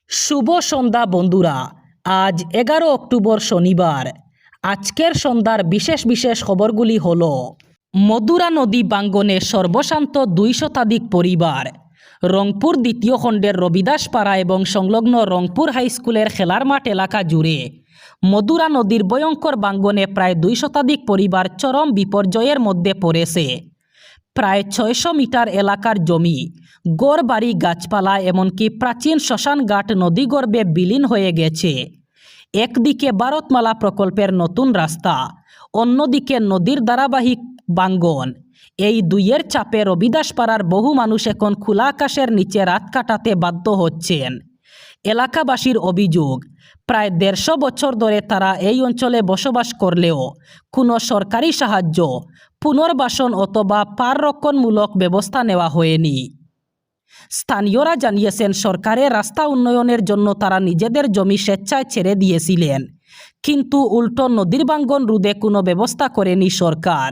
শুভ সন্ধ্যা বন্ধুরা। আজ 11 অক্টোবর শনিবার। আজকের সন্ধ্যার বিশেষ বিশেষ খবরগুলি হল: মধুরা নদী বাঙ্গনে সর্বশান্ত 2 শতাধিক পরিবার। রংপুর দ্বিতীয় খণ্ডের রবিদাসপাড়া এবং সংলগ্ন রংপুর হাইস্কুলের খেলার মাঠ এলাকা জুড়ে মধুরা নদীর ভয়ঙ্কর বাঙ্গনে প্রায় 2 শতাধিক পরিবার চরম বিপর্যয়ের মধ্যে পড়েছে। প্রায় 600 মিটার এলাকার জমি, গড়বাড়ি, গাছপালা, এমনকি প্রাচীন শ্মশানঘাট নদীগর্ভে বিলীন হয়ে গেছে। একদিকে ভারতমালা প্রকল্পের নতুন রাস্তা, অন্যদিকে নদীর ধারাবাহিক বাঙ্গন। এই দুইয়ের চাপে রবিদাসপাড়ার বহু মানুষ এখন খোলা আকাশের নিচে রাত কাটাতে বাধ্য হচ্ছেন। এলাকাবাসীর অভিযোগ, প্রায় 150 বছর ধরে তারা এই অঞ্চলে বসবাস করলেও কোনো সরকারি সাহায্য, পুনর্বাসন অথবা পার-রক্ষণমূলক ব্যবস্থা নেওয়া হয়নি। স্থানীয়রা জানিয়েছেন, সরকারের রাস্তা উন্নয়নের জন্য তারা নিজেদের জমি স্বেচ্ছায় ছেড়ে দিয়েছিলেন, কিন্তু উল্টো নদীর ভাঙ্গন রোধে কোনো ব্যবস্থা করেনি সরকার।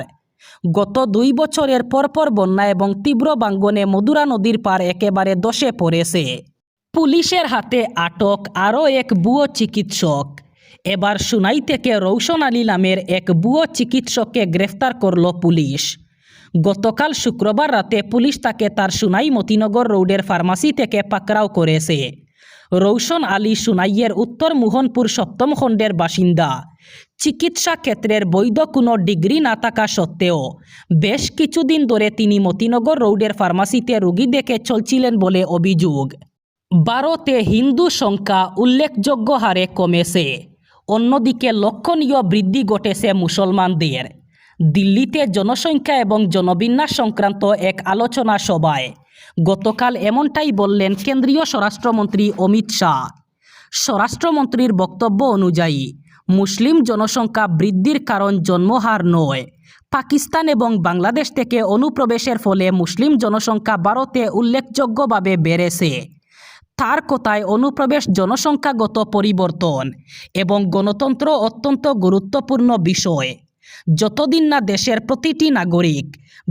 গত 2 বছরের পরপর বন্যা এবং তীব্র ভাঙ্গনে মধুরা নদীর পার একেবারে ধসে পড়েছে। পুলিশের হাতে আটক আরও এক ভুয়ো চিকিৎসক। এবার সুনাই থেকে রৌশন আলী নামের এক ভুয়ো চিকিৎসককে গ্রেফতার করল পুলিশ। গতকাল শুক্রবার রাতে পুলিশ তাকে তার সুনাই মতিনগর রোডের ফার্মাসি থেকে পাকড়াও করেছে। রৌশন আলী সুনাইয়ের উত্তর মোহনপুর 7ম খণ্ডের বাসিন্দা। চিকিৎসা ক্ষেত্রের বৈধ কোনো ডিগ্রি না থাকা সত্ত্বেও বেশ কিছুদিন ধরে তিনি মতিনগর রোডের ফার্মাসিতে রোগী দেখে চলছিলেন বলে অভিযোগ। ভারতে হিন্দু সংখ্যা উল্লেখযোগ্য হারে কমেছে, অন্যদিকে লক্ষণীয় বৃদ্ধি ঘটেছে মুসলমানদের। দিল্লিতে জনসংখ্যা এবং জনবিন্যাস সংক্রান্ত এক আলোচনা সভায় গতকাল এমনটাই বললেন কেন্দ্রীয় স্বরাষ্ট্রমন্ত্রী অমিত শাহ। স্বরাষ্ট্রমন্ত্রীর বক্তব্য অনুযায়ী মুসলিম জনসংখ্যা বৃদ্ধির কারণ জন্মহার নয়, পাকিস্তান এবং বাংলাদেশ থেকে অনুপ্রবেশের ফলে মুসলিম জনসংখ্যা ভারতে উল্লেখযোগ্যভাবে বেড়েছে। তার কথায়, অনুপ্রবেশ জনসংখ্যাগত পরিবর্তন এবং গণতন্ত্র অত্যন্ত গুরুত্বপূর্ণ বিষয়। যতদিন না দেশের প্রতিটি নাগরিক,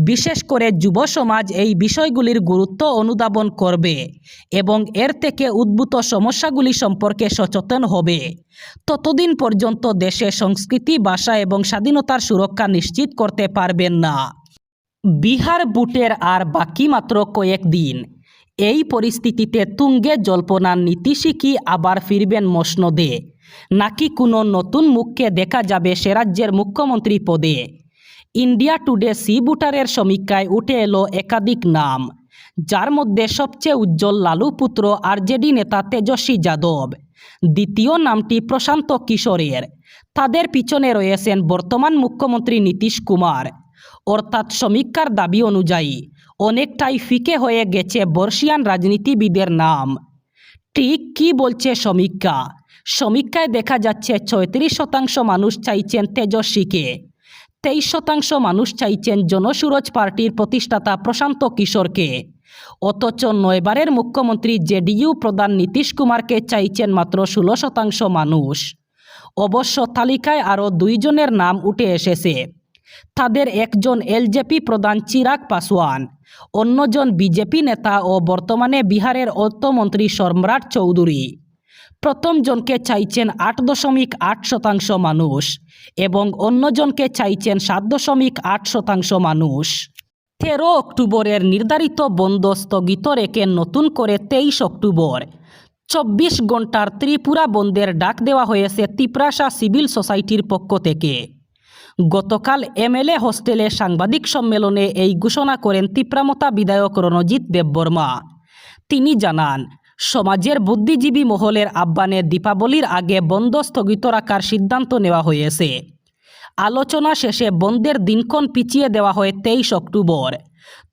বিশেষ করে যুব সমাজ এই বিষয়গুলির গুরুত্ব অনুধাবন করবে এবং এর থেকে উদ্ভূত সমস্যাগুলি সম্পর্কে সচেতন হবে, ততদিন পর্যন্ত দেশে সংস্কৃতি, ভাষা এবং স্বাধীনতার সুরক্ষা নিশ্চিত করতে পারবেন না। বিহার ভোটের আর বাকি মাত্র কয়েকদিন। এই পরিস্থিতিতে তুঙ্গে জল্পনার নীতিশই কি আবার ফিরবেন মসনদে, নাকি কোনো নতুন মুখকে দেখা যাবে সে রাজ্যের মুখ্যমন্ত্রী পদে? ইন্ডিয়া টুডে সি ভোটারের সমীক্ষায় উঠে এলো একাধিক নাম, যার মধ্যে সবচেয়ে উজ্জ্বল লালু পুত্র আরজেডি নেতা তেজস্বী যাদব। দ্বিতীয় নামটি প্রশান্ত কিশোরের। তাদের পিছনে রয়েছেন বর্তমান মুখ্যমন্ত্রী নীতিশ কুমার। অর্থাৎ সমীক্ষার দাবি অনুযায়ী অনেকটাই ফিকে হয়ে গেছে বর্ষিয়ান রাজনীতিবিদের নাম। ঠিক কী বলছে সমীক্ষা? সমীক্ষায় দেখা যাচ্ছে 36% মানুষ চাইছেন তেজস্বীকে, 23% মানুষ চাইছেন জনসুরজ পার্টির প্রতিষ্ঠাতা প্রশান্ত কিশোরকে, অথচ 9 বারের মুখ্যমন্ত্রী জেডিইউ প্রধান নীতিশ কুমারকে চাইছেন মাত্র 16% মানুষ। অবশ্য তালিকায় আরও 2 জনের নাম উঠে এসেছে। তাদের একজন এলজেপি প্রধান চিরাগ পাসওয়ান, অন্যজন বিজেপি নেতা ও বর্তমানে বিহারের অর্থমন্ত্রী সম্রাট চৌধুরী। প্রথম জনকে চাইছেন 8.8% মানুষ এবং অন্যজনকে চাইছেন 7.8% মানুষ। 13 অক্টোবরের নির্ধারিত বন্ধ স্থগিত রেখে নতুন করে 23 অক্টোবর 24 ঘন্টার ত্রিপুরা বন্ধের ডাক দেওয়া হয়েছে তিপ্রাসা সিভিল সোসাইটির পক্ষ থেকে। গতকাল এমএলএ হোস্টেলে সাংবাদিক সম্মেলনে এই ঘোষণা করেন তিপ্রামতা বিধায়ক রণজিৎ দেববর্মা। তিনি জানান, সমাজের বুদ্ধিজীবী মহলের আহ্বানে দীপাবলির আগে বন্ধ স্থগিত রাখার সিদ্ধান্ত নেওয়া হয়েছে। আলোচনা শেষে বন্ধের দিনক্ষণ পিছিয়ে দেওয়া হয় 23 অক্টোবর।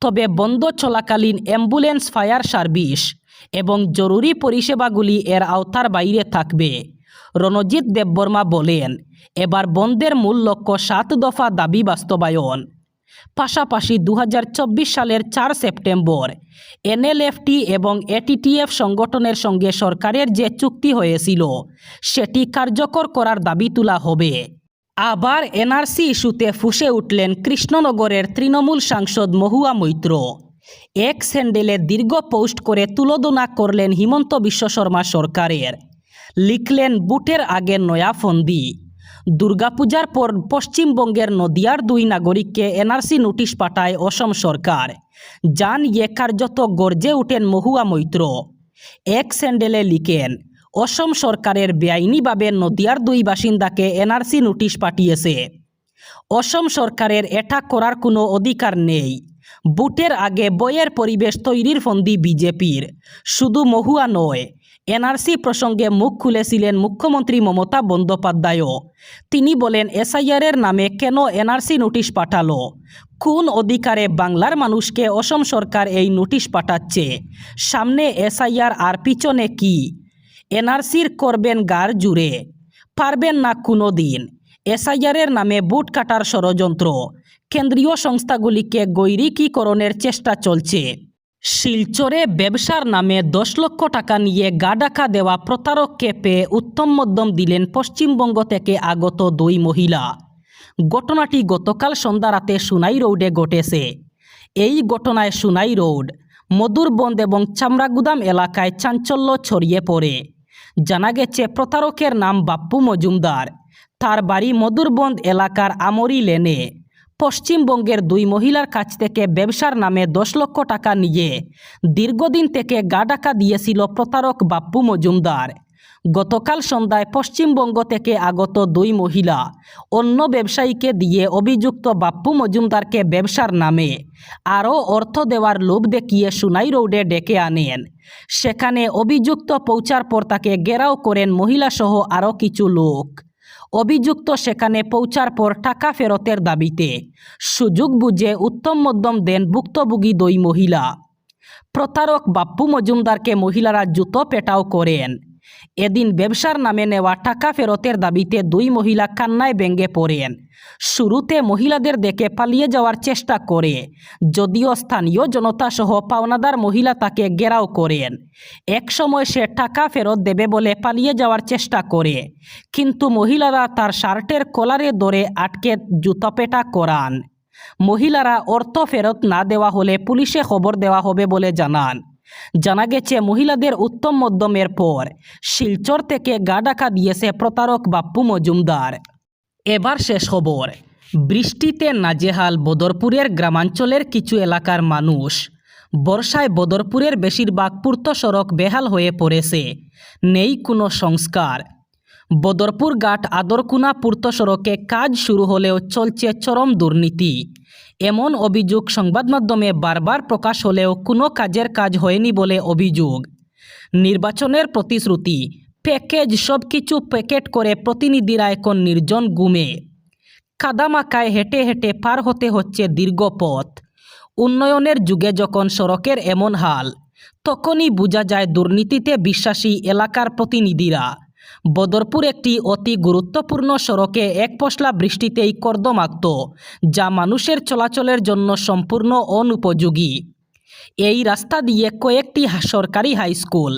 তবে বন্ধ চলাকালীন অ্যাম্বুলেন্স, ফায়ার সার্ভিস এবং জরুরি পরিষেবাগুলি এর আওতার বাইরে থাকবে। রণজিৎ দেববর্মা বলেন, এবার বন্ধের মূল লক্ষ্য 7 দফা দাবি বাস্তবায়ন। পাশাপাশি 2024 সালের 4 সেপ্টেম্বর এনএলএফটি এবং এটিটিএফ সংগঠনের সঙ্গে সরকারের যে চুক্তি হয়েছিল সেটি কার্যকর করার দাবি তোলা হবে। আবার এনআরসি ইস্যুতে ফুঁসে উঠলেন কৃষ্ণনগরের তৃণমূল সাংসদ মহুয়া মৈত্র। এক স্যান্ডেলে দীর্ঘ পোস্ট করে তুলোধনা করলেন হিমন্ত বিশ্ব শর্মা সরকারের। লিখলেন বুটের আগে নয়া ফন্দি। দুর্গাপূজার পর পশ্চিমবঙ্গের নদিয়ার 2 নাগরিককে এনআরসি নোটিশ পাঠায় অসম সরকার। যা নিয়ে কার্যত গর্জে ওঠেন মহুয়া মৈত্র। এক স্যান্ডেলে লিখেন, অসম সরকারের বেআইনিভাবে নদিয়ার 2 বাসিন্দাকে এনআরসি নোটিশ পাঠিয়েছে। অসম সরকারের এটা করার কোনো অধিকার নেই। বুটের আগে বইয়ের পরিবেশ তৈরির ফন্দি বিজেপির। শুধু মহুয়া নয়, এনআরসি প্রসঙ্গে মুখ খুলেছিলেন মুখ্যমন্ত্রী মমতা বন্দ্যোপাধ্যায়ও। তিনি বলেন, এসআইআরের নামে কেন এনআরসি নোটিশ পাঠালো? কোন অধিকারে বাংলার মানুষকে অসম সরকার এই নোটিশ পাঠাচ্ছে? সামনে এসআইআর আর পিছনে কি? এনআরসির করবেন গাড় জুড়ে? পারবেন না কোনো দিন। এসআইআরের নামে বুট কাটার ষড়যন্ত্র। কেন্দ্রীয় সংস্থাগুলিকে গৈরিকীকরণের চেষ্টা চলছে। শিলচরে ব্যবসার নামে 10 লক্ষ টাকা নিয়ে গা ঢাকা দেওয়া প্রতারককে পেয়ে উত্তম মধ্যম দিলেন পশ্চিমবঙ্গ থেকে আগত 2 মহিলা। ঘটনাটি গতকাল সন্ধ্যা রাতে সুনাই রোডে ঘটেছে। এই ঘটনায় সুনাই রোড, মধুরবন্দ এবং চামড়াগুদাম এলাকায় চাঞ্চল্য ছড়িয়ে পড়ে। জানা গেছে, প্রতারকের নাম বাপ্পু মজুমদার। তার বাড়ি মধুরবন্দ এলাকার আমরি লেনে। পশ্চিমবঙ্গের 2 মহিলার কাছ থেকে ব্যবসার নামে 10 লক্ষ টাকা নিয়ে দীর্ঘদিন থেকে গা ঢাকা দিয়েছিল প্রতারক বাপ্পু মজুমদার। গতকাল সন্ধ্যায় পশ্চিমবঙ্গ থেকে আগত 2 মহিলা অন্য ব্যবসায়ীকে দিয়ে অভিযুক্ত বাপ্পু মজুমদারকে ব্যবসার নামে আরও অর্থ দেওয়ার লোভ দেখিয়ে সুনাই রোডে ডেকে আনেন। সেখানে অভিযুক্ত পৌঁছার পর তাকে ঘেরাও করেন মহিলাসহ আরও কিছু লোক। অভিযুক্ত সেখানে পৌঁছার পর টাকা ফেরতের দাবিতে সুযোগ বুঝে উত্তম মধ্যম দেন ভুক্তভোগী 2 মহিলা। প্রতারক বাপ্পু মজুমদারকে মহিলারা জুতো পেটাও করেন। এদিন ব্যবসার নামে নেওয়া টাকা ফেরতের দাবিতে 2 মহিলা কান্নায় ভেঙে পড়েন। শুরুতে মহিলাদের দেখে পালিয়ে যাওয়ার চেষ্টা করে, যদিও স্থানীয় জনতা সহ পাওনাদার মহিলা তাকে ঘেরাও করেন। এক সময় সে টাকা ফেরত দেবে বলে পালিয়ে যাওয়ার চেষ্টা করে, কিন্তু মহিলারা তার শার্টের কলারে ধরে আটকে জুতোপেটা করান। মহিলারা অর্থ ফেরত না দেওয়া হলে পুলিশে খবর দেওয়া হবে বলে জানান। জানা গেছে, মহিলাদের উত্তম মধ্যমের পর শিলচর থেকে গা ঢাকা দিয়েছে প্রতারক বাপ্পু মজুমদার। এবার শেষ খবর। বৃষ্টিতে নাজেহাল বদরপুরের গ্রামাঞ্চলের কিছু এলাকার মানুষ। বর্ষায় বদরপুরের বেশিরভাগ পূর্ত সড়ক বেহাল হয়ে পড়েছে। নেই কোনো সংস্কার। বদরপুর ঘাট আদরকুনা পূর্ত সড়কে কাজ শুরু হলেও চলছে চরম দুর্নীতি। এমন অভিযোগ সংবাদ মাধ্যমে বারবার প্রকাশ হলেও কোনো কাজের কাজ হয়নি বলে অভিযোগ। নির্বাচনের প্রতিশ্রুতি, প্যাকেজ সব কিছু প্যাকেট করে প্রতিনিধিরা এখন নির্জন গুমে। কাদামাকায় হেঁটে হেঁটে পার হতে হচ্ছে দীর্ঘ পথ। উন্নয়নের যুগে যখন সড়কের এমন হাল, তখনই বোঝা যায় দুর্নীতিতে বিশ্বাসী এলাকার প্রতিনিধিরা। বদরপুর একটি অতি গুরুত্বপূর্ণ সড়কে এক পশলা বৃষ্টিতেই কর্দমাক্ত, যা মানুষের চলাচলের জন্য সম্পূর্ণ অনুপযোগী। এই রাস্তা দিয়ে কয়েকটি সরকারি হাইস্কুল,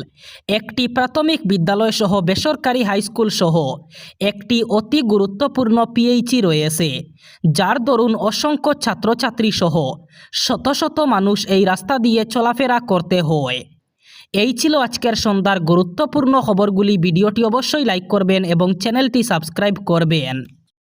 একটি প্রাথমিক বিদ্যালয় সহ বেসরকারি হাইস্কুল সহ একটি অতি গুরুত্বপূর্ণ পিএইচই রয়েছে, যার দরুন অসংখ্য ছাত্রছাত্রী সহ শত শত মানুষ এই রাস্তা দিয়ে চলাফেরা করতে হয়। এই ছিল আজকের সন্ধ্যার গুরুত্বপূর্ণ খবরগুলি। ভিডিওটি অবশ্যই লাইক করবেন এবং চ্যানেলটি সাবস্ক্রাইব করবেন।